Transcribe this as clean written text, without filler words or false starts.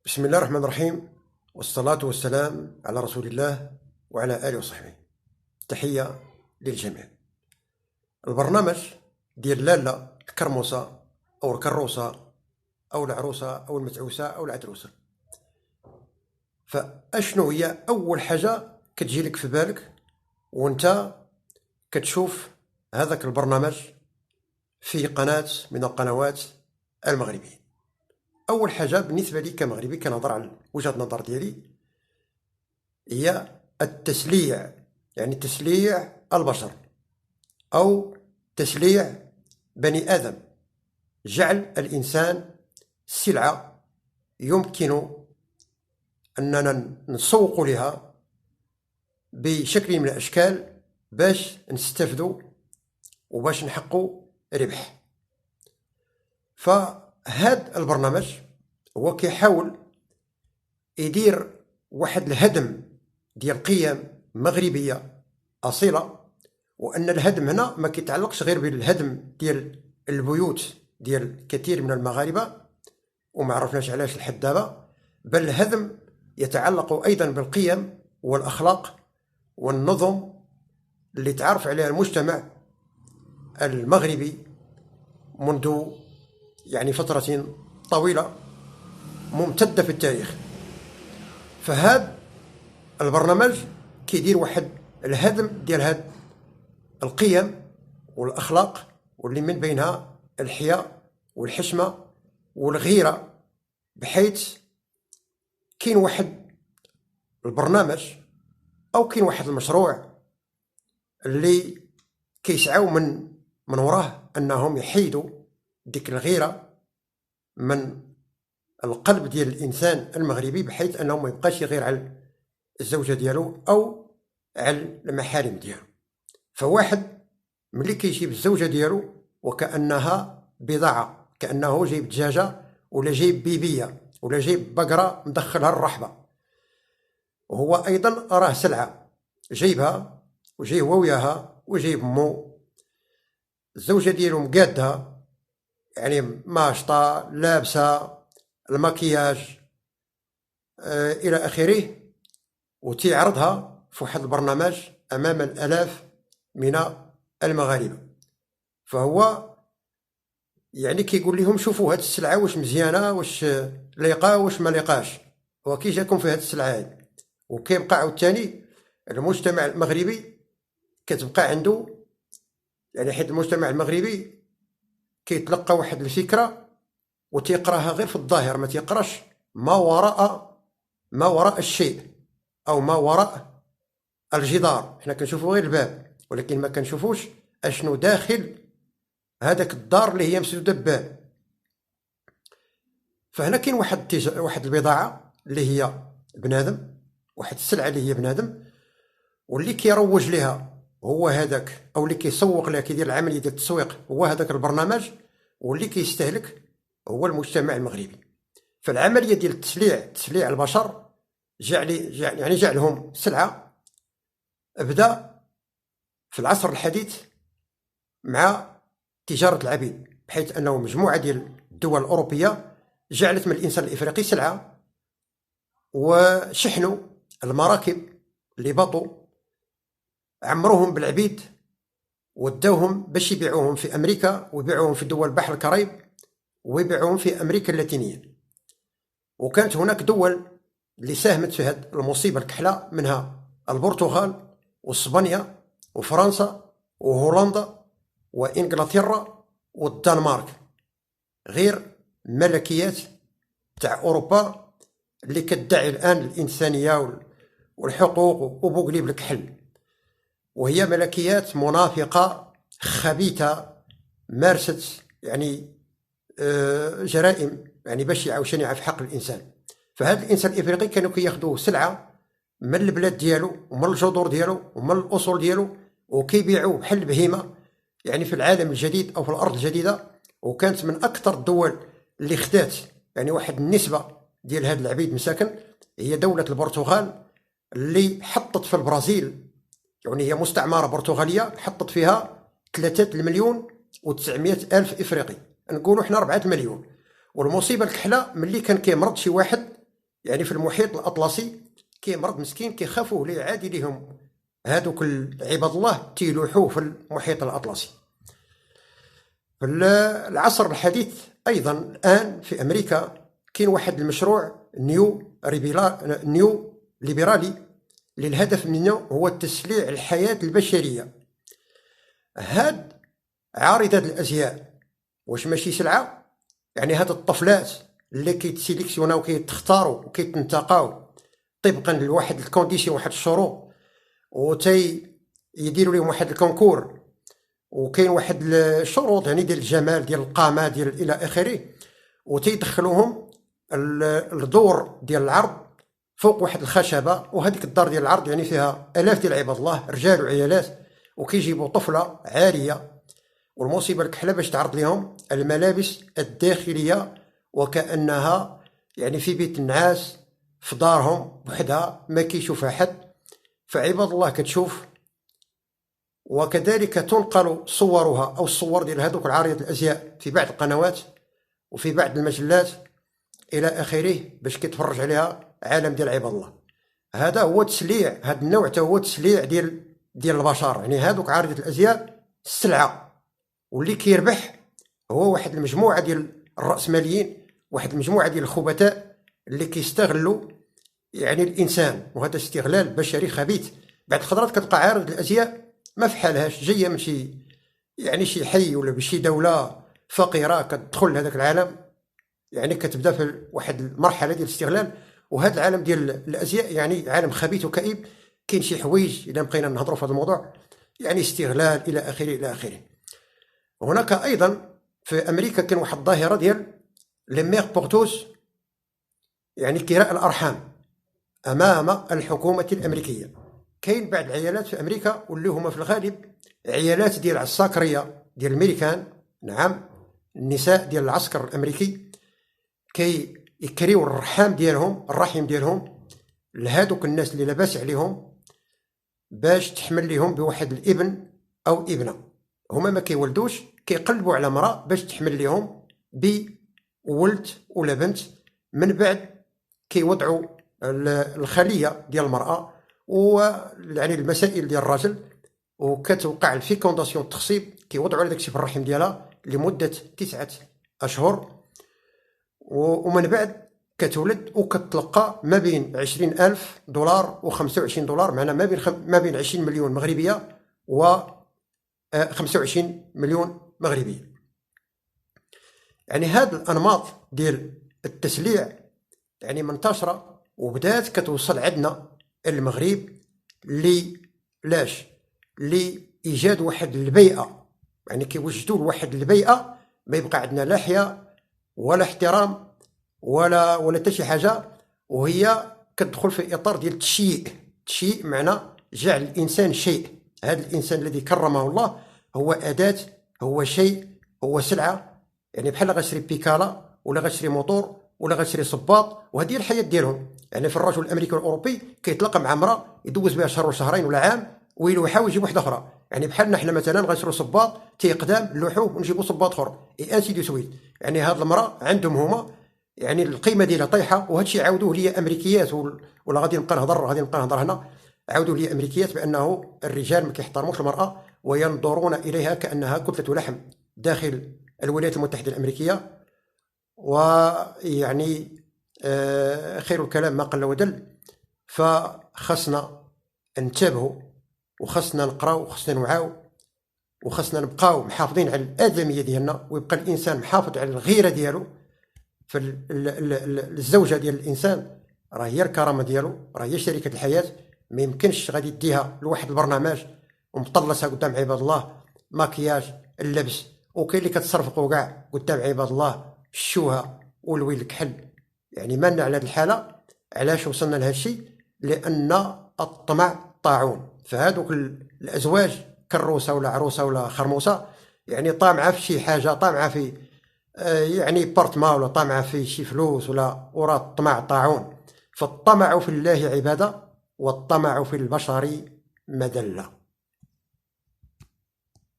بسم الله الرحمن الرحيم، والصلاة والسلام على رسول الله وعلى آله وصحبه. تحية للجميع. البرنامج ديال لالا الكرموسة أو الكروسة أو العروسة أو المتعوسة أو العدروسة، فأشنو هي أول حاجة كتجي لك في بالك وانت كتشوف هذاك البرنامج في قناة من القنوات المغربية؟ أول حاجة بالنسبة لي كمغربي كنهضر على وجهة النظر ديالي هي التسليع، يعني تسليع البشر أو تسليع بني آدم، جعل الإنسان سلعة يمكن أننا نسوق لها بشكل من الأشكال باش نستفدوا وباش نحقوا ربح. فهاد البرنامج هو كيحاول يدير واحد الهدم ديال قيم مغربية أصيلة، وأن الهدم هنا ما كيتعلقش غير بالهدم ديال البيوت ديال كثير من المغاربة وما عرفناش علاش لحد دابا، بل الهدم يتعلق أيضا بالقيم والأخلاق والنظم اللي تعرف عليها المجتمع المغربي منذ يعني فترة طويلة ممتدة في التاريخ. فهذا البرنامج كيدير واحد الهدم ديال هاد القيم والأخلاق، واللي من بينها الحياء والحشمة والغيرة، بحيث كاين واحد البرنامج أو كاين واحد المشروع اللي كيسعاو من وراه أنهم يحيدوا ديك الغيرة من القلب ديال الإنسان المغربي، بحيث أنه ما يبقاش يغير على الزوجة ديالو أو على المحارم ديالو. فواحد ملي كيجيب الزوجة ديالو وكأنها بضاعة، كأنه جايب دجاجة ولا جايب بيبية ولا جايب بقرة مدخلها الرحبة، وهو أيضا راه سلعة جايبها وجايب وياها وجايب مو. الزوجة ديالو مقادها، يعني ماشطة لابسة المكياج إلى آخره، وتعرضها في واحد البرنامج أمام الآلاف من المغاربة. فهو يعني كيقول لهم شوفوا هاد السلعة واش مزيانة، واش ليقا واش ما ليقاش، وكي جاكم في هاد السلعة هادي. وكيبقى عاوتاني المجتمع المغربي كتبقى عنده، يعني حيت المجتمع المغربي كيتلقى واحد الفكرة وتيقراها غير في الظاهر، ما تيقراش ما وراء الشيء أو ما وراء الجدار. حنا كنشوفوا غير الباب، ولكن ما كنشوفوش اشنو داخل هذاك الدار اللي هي مسدوده بباب. فهنا كاين واحد البضاعه اللي هي بنادم، واحد السلعه اللي هي بنادم، واللي كيروج لها هو هذاك، او اللي كيسوق لها كيدير العمليه ديال التسويق هو هذاك البرنامج، واللي كيستهلك هو المجتمع المغربي. فالعمليه ديال تسليع البشر جعلهم سلعه بدا في العصر الحديث مع تجارة العبيد، بحيث أنه مجموعة ديال الدول الأوروبية جعلت من الإنسان الإفريقي سلعة، وشحنوا المراكب اللي باطوا عمروهم بالعبيد وداوهم باش يبيعوهم في أمريكا ويبيعوهم في دول بحر الكاريب ويبيعوهم في أمريكا اللاتينية. وكانت هناك دول اللي ساهمت في هذه المصيبة الكحلة، منها البرتغال واسبانيا وفرنسا وهولندا وإنجلترا والدنمارك، غير ملكيات تاع أوروبا اللي كتدعي الآن الإنسانية والحقوق وبوقليب الكحل، وهي ملكيات منافقة خبيثة مارست يعني جرائم يعني بشعة وشنيعة في حق الإنسان. فهذا الإنسان الإفريقي كانوا كياخذوه سلعة من البلاد ديالو ومن الجذور ديالو ومن الأصول ديالو، وكيبيعوه بحال البهيمة يعني في العالم الجديد أو في الأرض الجديدة. وكانت من أكثر الدول اللي خدات يعني واحد النسبة ديال هاد العبيد مساكن هي دولة البرتغال، اللي حطت في البرازيل، يعني هي مستعمرة برتغالية، حطت فيها 3,900,000 إفريقي، نقولوا حنا 4 مليون. والمصيبة الكحلة ملي كان كيمرض شي واحد يعني في المحيط الاطلسي كاين مرض مسكين كيخافوه ليه عادي ليهم هادوك عباد الله تيلوحوه في المحيط الاطلسي. في العصر الحديث ايضا الان في امريكا كاين واحد المشروع نيو ليبرالي اللي الهدف منه هو تسليع الحياة البشرية. هاد عارضة الازياء واش ماشي سلعة؟ يعني هاد الطفلات اللي كيتسيليكسيوناو وكيتختاروا وكيتنتقاو طبقا لواحد الكونديسيون واحد الشروط يديروا لهم واحد الكونكور وكاين واحد الشروط يعني ديال الجمال ديال القامه ديال الى اخره وتيدخلوهم الدور ديال العرض فوق واحد الخشبه وهذيك الدار ديال العرض يعني فيها الاف ديال عباد الله رجال وعيالات وكيجيبوا طفله عاريه والمصيبه الكحله باش تعرض لهم الملابس الداخليه وكانها يعني في بيت النعاس في دارهم وحدها ما كيشوفها حد. فعباد الله كتشوف وكذلك تنقل صورها او الصور ديال هذوك العارضة الازياء في بعض القنوات وفي بعض المجلات الى اخره باش كيتفرج عليها عالم ديال عباد الله. هذا هو تسليع، هذا النوع هو تسليع ديال البشر. يعني هذوك عارضة الازياء السلعه واللي كيربح هو واحد المجموعه ديال الراسماليين، واحد المجموعه ديال الخبثاء اللي كيستغلوا يعني الانسان، وهذا استغلال بشري خبيث. بعض الخضرات كتلقى عارض الازياء ما فحالهاش جايه من شي يعني شي حي ولا بشي دوله فقيره كتدخل لهذاك العالم، يعني كتبدا في واحد المرحله ديال الاستغلال. وهذا العالم ديال الازياء يعني عالم خبيث وكئيب. كاين شي حوايج اذا بقينا نهضروا في هذا الموضوع يعني استغلال الى اخره الى اخره. هناك ايضا في امريكا كاين واحد الظاهره ديال لي ميغ بورتوس، يعني كراء الارحام امام الحكومه الامريكيه. كاين بعض العيالات في امريكا واللي هما في الغالب عيالات ديال العساكريه ديال الميريكان، نعم النساء ديال العسكر الامريكي يكريو الرحم ديالهم لهذوك الناس اللي لاباس عليهم باش تحمل لهم بواحد الابن او ابنه. هما ما كيولدوش، كيقلبوا على امراه باش تحمل لهم بولد ولا بنت، من بعد كيوضعوا الخليه ديال المراه ويعني المسائل ديال الرجل، وكتوقع الفيكونداسيون التخصيب كيوضعوا على داكشي في الرحم ديالها لمده 9 أشهر، ومن بعد كتولد وكتلقى ما بين 20,000 دولار و25 دولار، معنا ما بين 20 مليون مغربيه و 25 مليون مغربيه. يعني هاد الانماط ديال التسليع يعني منتشره وبدات كتوصل عندنا المغرب لايجاد واحد البيئه، يعني كيوجدوا لواحد البيئه ما يبقى عندنا لا حياء ولا احترام ولا حتى شي حاجه، وهي كتدخل في اطار ديال التشييء معنى جعل الانسان شيء. هذا الانسان الذي كرمه الله هو اداه، هو شيء، هو سلعه. يعني بحال غتشري بيكالا ولا غتشري موطور ولا غتشري صباط، وهذه الحياه ديالهم. يعني في الرجل الامريكي والاوروبي كيتلاقى مع امراه يدوز بها شهر وشهرين ولا عام ويلوحها ويجيب واحده اخرى. يعني بحالنا حنا مثلا غنشرو صباط تيقدام نلوحوه ونجيبوا صباط اخر اي انسي دو سويت. يعني هاد المراه عندهم هما يعني القيمه ديالها طايحه، وهذا الشيء عاودوه لي امريكيات ولا غادي نبقى نهضر هنا. عاودوا لي امريكيات بانه الرجال ما كيحترموش المراه وينظرون اليها كانها كتله لحم داخل الولايات المتحده الامريكيه. ويعني خير الكلام ما قل ودل. فخصنا ننتبهوا وخصنا نقراو وخصنا نوعاو وخصنا نبقاو محافظين على الادميه ديالنا، ويبقى الانسان محافظ على الغيره ديالو. فالزوجه ديال الانسان راه هي الكرامه ديالو، راه هي شريكه الحياه. ما يمكنش غادي يديها لواحد البرنامج ومطلسها قدام عباد الله، ماكياج، اللبس، وكاين اللي كتصرفقوا كاع قدام عباد الله الشوهه والويل الكحل. يعني مالنا على هذه الحاله. علاش وصلنا لهذا الشيء؟ لان الطمع طاعون. فهذوك الازواج كروسه ولا عروسه ولا خرموسه يعني طامعه في شي حاجه، طامعه في يعني بارتما ولا طامعه في شي فلوس ولا وراه الطمع طاعون. فالطمع في الله عباده والطمع في البشر مذله.